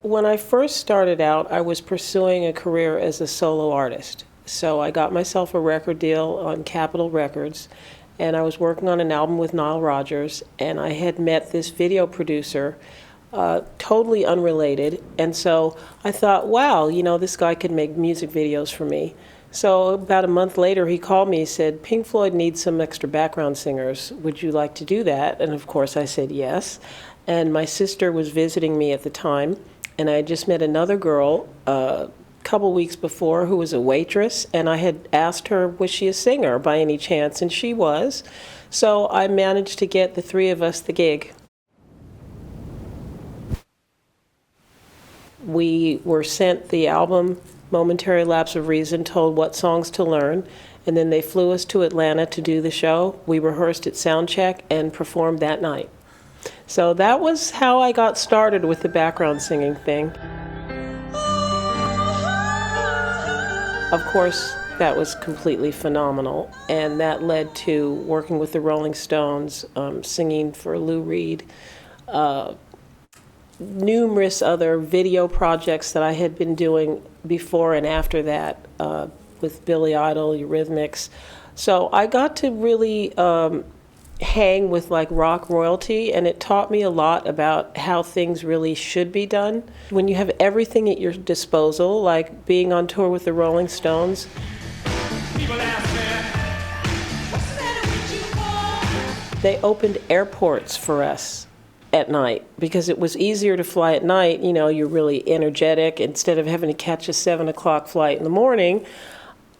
When I first started out, I was pursuing a career as a solo artist. So I got myself a record deal on Capitol Records, and I was working on an album with Nile Rodgers, and I had met this video producer, totally unrelated, and so I thought, wow, this guy could make music videos for me. So about a month later, he called me, he said, Pink Floyd needs some extra background singers. Would you like to do that? And of course I said yes. And my sister was visiting me at the time, and I had just met another girl a couple weeks before who was a waitress, and I had asked her, was she a singer by any chance? And she was. So I managed to get the three of us the gig. We were sent the album, Momentary Lapse of Reason, told what songs to learn, and then they flew us to Atlanta to do the show. We rehearsed at soundcheck and performed that night. So that was how I got started with the background singing thing. Of course, that was completely phenomenal, and that led to working with the Rolling Stones, singing for Lou Reed, numerous other video projects that I had been doing before and after that, with Billy Idol, Eurythmics. So I got to really hang with like rock royalty, and it taught me a lot about how things really should be done. When you have everything at your disposal, like being on tour with the Rolling Stones, they opened airports for us at night because it was easier to fly at night. You're really energetic instead of having to catch a 7 o'clock flight in the morning.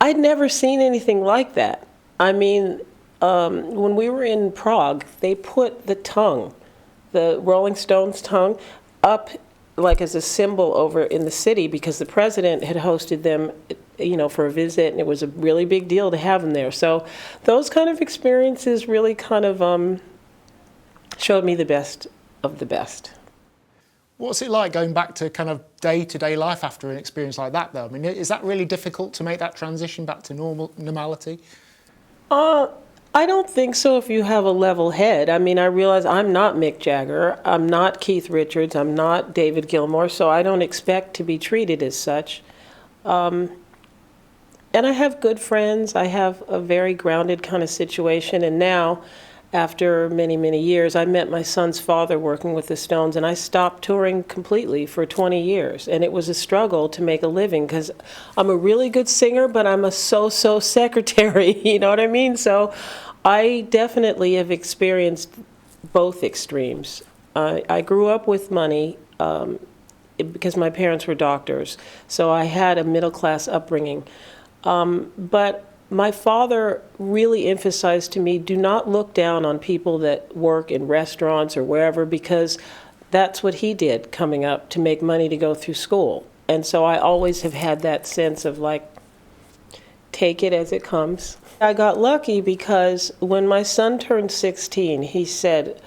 I'd never seen anything like that. I mean, when we were in Prague, they put the Rolling Stones tongue, up like as a symbol over in the city because the president had hosted them, for a visit, and it was a really big deal to have them there. So those kind of experiences really kind of showed me the best of the best. What's it like going back to kind of day-to-day life after an experience like that, though? I mean, is that really difficult to make that transition back to normality? I don't think so if you have a level head. I mean, I realize I'm not Mick Jagger, I'm not Keith Richards, I'm not David Gilmour, so I don't expect to be treated as such. And I have good friends. I have a very grounded kind of situation, and now, after many, many years, I met my son's father working with the Stones, and I stopped touring completely for 20 years. And it was a struggle to make a living because I'm a really good singer, but I'm a so-so secretary, you know what I mean? So I definitely have experienced both extremes. I grew up with money because my parents were doctors, so I had a middle-class upbringing. But my father really emphasized to me, do not look down on people that work in restaurants or wherever, because that's what he did coming up to make money to go through school. And so I always have had that sense of like, take it as it comes. I got lucky because when my son turned 16, he said,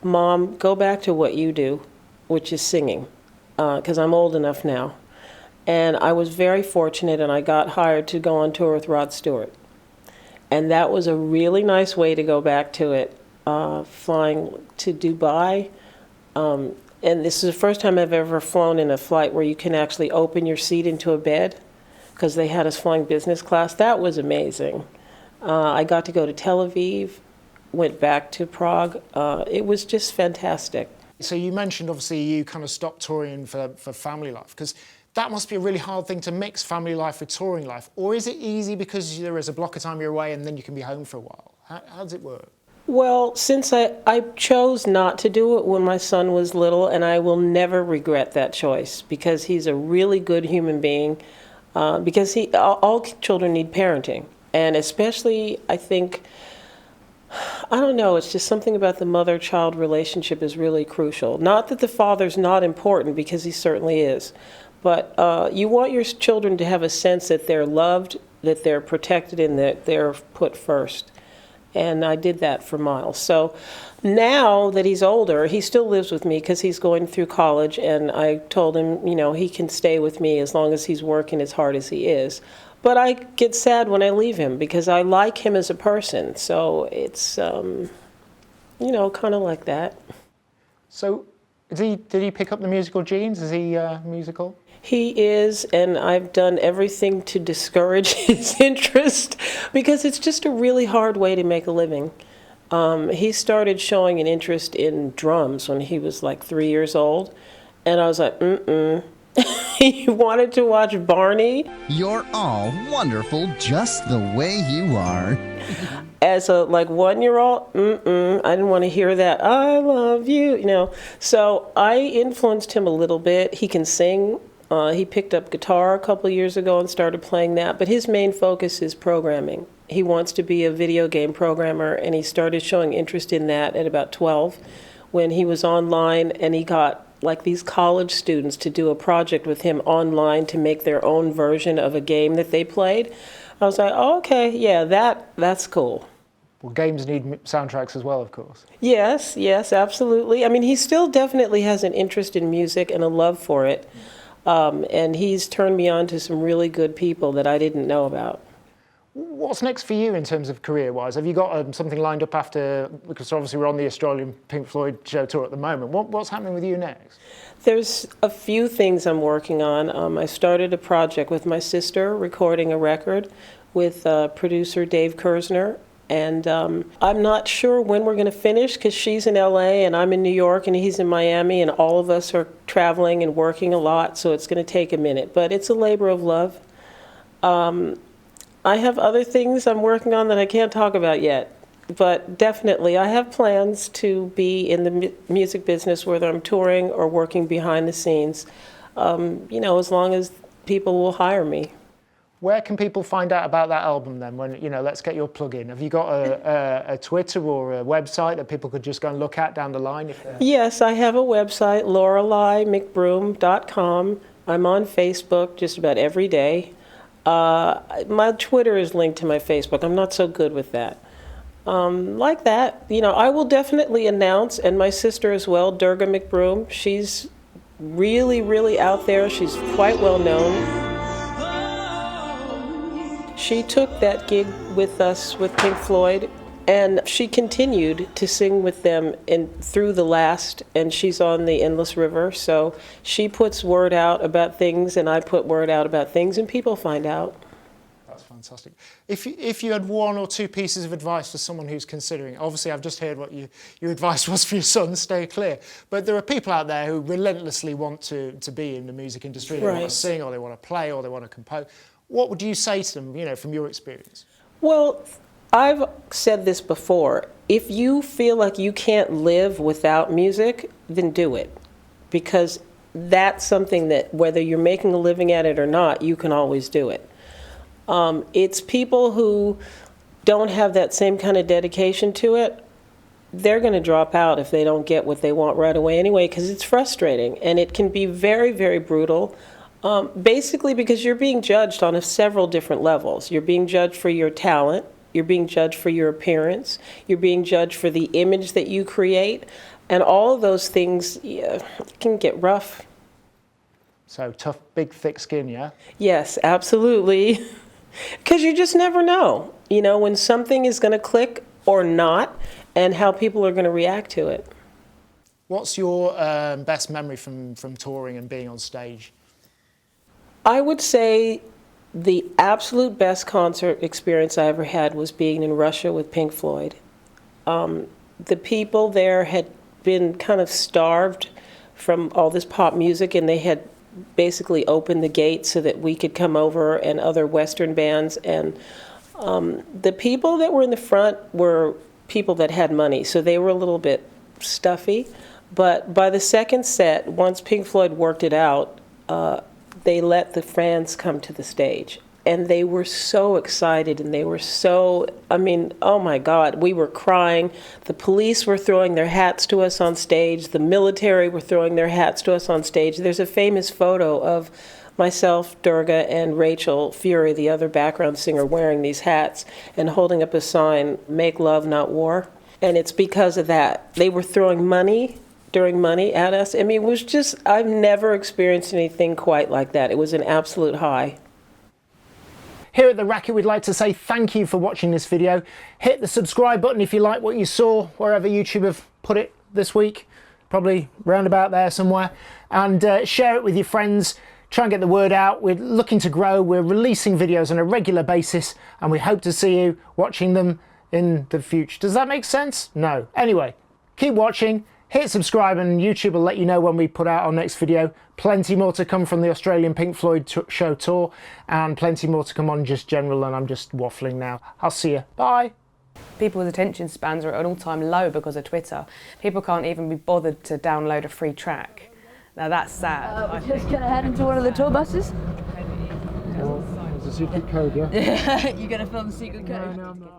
Mom, go back to what you do, which is singing, because I'm old enough now. And I was very fortunate, and I got hired to go on tour with Rod Stewart. And that was a really nice way to go back to it, flying to Dubai. And this is the first time I've ever flown in a flight where you can actually open your seat into a bed, because they had us flying business class. That was amazing. I got to go to Tel Aviv, went back to Prague. It was just fantastic. So you mentioned, obviously, you kind of stopped touring for family life, because that must be a really hard thing to mix, family life with touring life. Or is it easy because there is a block of time you're away and then you can be home for a while? How does it work? Well, since I chose not to do it when my son was little, and I will never regret that choice, because he's a really good human being, because all children need parenting. And especially, I think, I don't know, it's just something about the mother-child relationship is really crucial. Not that the father's not important, because he certainly is. But you want your children to have a sense that they're loved, that they're protected, and that they're put first. And I did that for Miles. So now that he's older, he still lives with me because he's going through college. And I told him, he can stay with me as long as he's working as hard as he is. But I get sad when I leave him because I like him as a person. So it's, kind of like that. So Did he pick up the musical genes? Is he musical? He is, and I've done everything to discourage his interest because it's just a really hard way to make a living. He started showing an interest in drums when he was like 3 years old, and I was like, He wanted to watch Barney. You're all wonderful just the way you are. As a 1-year-old, I didn't want to hear that. I love you, So I influenced him a little bit. He can sing. He picked up guitar a couple of years ago and started playing that. But his main focus is programming. He wants to be a video game programmer, and he started showing interest in that at about 12 when he was online, and he got these college students to do a project with him online to make their own version of a game that they played. I was like, oh, okay, yeah, that's cool. Well, games need soundtracks as well, of course. Yes, absolutely. I mean, he still definitely has an interest in music and a love for it. And he's turned me on to some really good people that I didn't know about. What's next for you in terms of career-wise? Have you got something lined up after, because obviously we're on the Australian Pink Floyd show tour at the moment. What's happening with you next? There's a few things I'm working on. I started a project with my sister, recording a record with producer Dave Kersner. And I'm not sure when we're going to finish because she's in LA and I'm in New York and he's in Miami, and all of us are traveling and working a lot, so it's going to take a minute. But it's a labor of love. I have other things I'm working on that I can't talk about yet, but definitely I have plans to be in the music business, whether I'm touring or working behind the scenes, as long as people will hire me. Where can people find out about that album then? When let's get your plug in. Have you got a Twitter or a website that people could just go and look at down the line? Yes, I have a website, LoreleiMcBroom.com. I'm on Facebook just about every day. My Twitter is linked to my Facebook. I'm not so good with that. Like that, I will definitely announce, and my sister as well, Durga McBroom. She's really, really out there. She's quite well known. She took that gig with us with Pink Floyd, and she continued to sing with them through the last, and she's on the Endless River, so she puts word out about things, and I put word out about things, and people find out. That's fantastic. If you had one or two pieces of advice for someone who's considering, obviously I've just heard what your advice was for your son, stay clear, but there are people out there who relentlessly want to be in the music industry. They want to sing, or they want to play, or they want to compose. What would you say to them, from your experience? Well, I've said this before. If you feel like you can't live without music, then do it. Because that's something that, whether you're making a living at it or not, you can always do it. It's people who don't have that same kind of dedication to it, they're going to drop out if they don't get what they want right away anyway, because it's frustrating. And it can be very, very brutal. Basically because you're being judged on several different levels. You're being judged for your talent, you're being judged for your appearance, you're being judged for the image that you create, and all of those things can get rough. So tough, big, thick skin, yeah? Yes, absolutely. Because you just never know, when something is going to click or not, and how people are going to react to it. What's your best memory from touring and being on stage? I would say the absolute best concert experience I ever had was being in Russia with Pink Floyd. The people there had been kind of starved from all this pop music, and they had basically opened the gates so that we could come over, and other Western bands. And the people that were in the front were people that had money, so they were a little bit stuffy. But by the second set, once Pink Floyd worked it out, they let the fans come to the stage. And they were so excited, and they were so, oh my God, we were crying. The police were throwing their hats to us on stage. The military were throwing their hats to us on stage. There's a famous photo of myself, Durga, and Rachel Fury, the other background singer, wearing these hats and holding up a sign, "Make love, not war." And it's because of that. They were throwing money at us. It was just, I've never experienced anything quite like that. It was an absolute high. Here at The Racket, we'd like to say thank you for watching this video. Hit the subscribe button if you like what you saw, wherever YouTube have put it this week. probably round about there somewhere, and share it with your friends. Try and get the word out. We're looking to grow. We're releasing videos on a regular basis, and we hope to see you watching them in the future. Does that make sense? No. Anyway, keep watching. Hit subscribe, and YouTube will let you know when we put out our next video. Plenty more to come from the Australian Pink Floyd show tour, and plenty more to come on Just General, and I'm just waffling now. I'll see you. Bye. People's attention spans are at an all-time low because of Twitter. People can't even be bothered to download a free track. Now that's sad. We're just going to head into one of the tour buses. There's a secret code, yeah? You're going to film the secret code? No, I'm not.